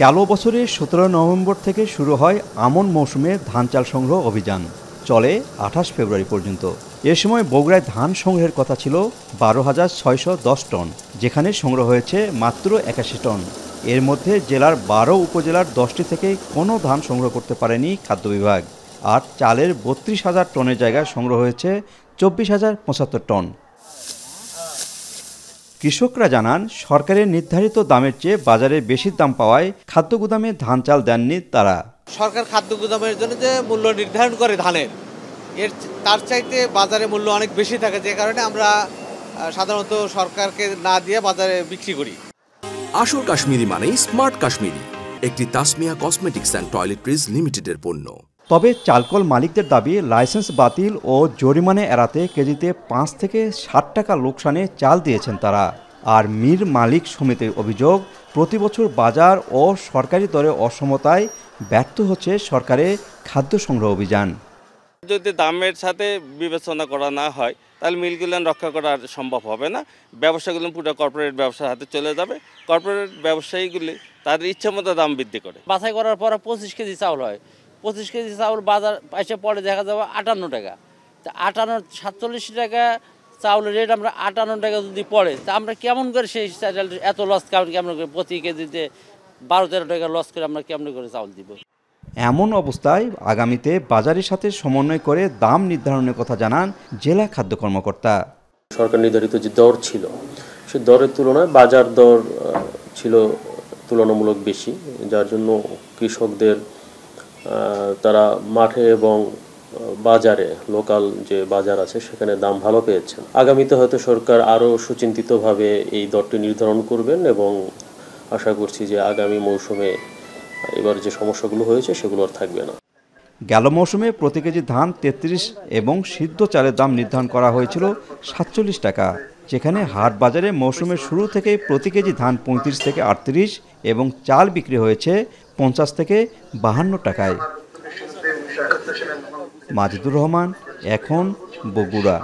গেল বছরের 17 নভেম্বর থেকে শুরু হয় আমন মৌসুমে ধান চাল সংগ্রহ অভিযান, চলে 28 ফেব্রুয়ারি পর্যন্ত। এ সময় বগুড়ায় ধান সংগ্রহের কথা ছিল 12,610 টন, যেখানে সংগ্রহ হয়েছে মাত্র 81 টন। এর মধ্যে জেলার 12 উপজেলার 10টি থেকে কোনো ধান সংগ্রহ করতে পারেনি খাদ্য বিভাগ। আর চালের 32,000 টনের জায়গায় সংগ্রহ হয়েছে 24,075 টন। কৃষকরা জানান, সরকারের নির্ধারিত দামের চেয়ে বাজারে বেশি দাম পাওয়ায় খাদ্য গুদামে ধান চাল দেননি তারা। সরকার খাদ্য গুদামের জন্য যে মূল্য নির্ধারণ করে ধানের, তার চাইতে বাজারে মূল্য অনেক বেশি থাকে, যে কারণে আমরা সাধারণত সরকারকে না দিয়ে বাজারে বিক্রি করি। আসল কাশ্মীরি মানেই স্মার্ট কাশ্মীরি, একটি তাসমিয়া কসমেটিক্স অ্যান্ড টয়লেট্রিজ লিমিটেডের পণ্য। তবে চালকল মালিকদের দাবি, লাইসেন্স বাতিল ও জরিমানা এড়াতে কেজিতে 5 থেকে 60 টাকা লোকসানে চাল দিয়েছেন তারা। আর মির মালিক সমিতির অভিযোগ, প্রতি বছর বাজার ও সরকারি দরে অসমতায় ব্যর্থ হচ্ছে সরকারের খাদ্য সংগ্রহ অভিযান। যদি দামের সাথে বিবেচনা করা না হয়, তাহলে মিলগুলো রক্ষা করা সম্ভব হবে না। ব্যবসাগুলো পুরো কর্পোরেট ব্যবসার হাতে চলে যাবে। কর্পোরেট ব্যবসায়ীগুলি তাদের ইচ্ছা মতো দাম বৃদ্ধি করে। বাছাই করার পর 25 কেজি চাউল হয়, 25 কেজি চাউল বাজার এসে পরে দেখা যাবে 58 টাকা। তা 47 টাকা চাউলের রেট আমরা 58 টাকা যদি পড়ে, তা আমরা কেমন করে সেই এত লস কেমন করে প্রতি কেজিতে 12-13 টাকা লস করে আমরা কেমন করে চাউল দিব? এমন অবস্থায় আগামীতে বাজারের সাথে সমন্বয় করে দাম নির্ধারণের কথা জানান জেলা খাদ্য কর্মকর্তা। সরকার নির্ধারিত যে দর ছিল, সে দরের তুলনায় বাজার দর ছিল তুলনামূলক বেশি, যার জন্য কৃষকদের তারা মাঠে এবং বাজারে, লোকাল যে বাজার আছে সেখানে দাম ভালো পেয়েছেন। আগামীতে হয়তো সরকার আরও সুচিন্তিতভাবে এই দরটি নির্ধারণ করবেন এবং আশা করছি যে আগামী মৌসুমে এবার যে সমস্যাগুলো হয়েছে সেগুলো আর থাকবে না। গেল মৌসুমে প্রতি কেজি ধান 33 এবং সিদ্ধ চালের দাম নির্ধারণ করা হয়েছিল 47 টাকা, যেখানে হাট বাজারে মৌসুমের শুরু থেকেই প্রতি কেজি ধান 35 থেকে 38 এবং চাল বিক্রি হয়েছে 50 থেকে 52 টাকায়। মাজিদুর রহমান, এখন, বগুড়া।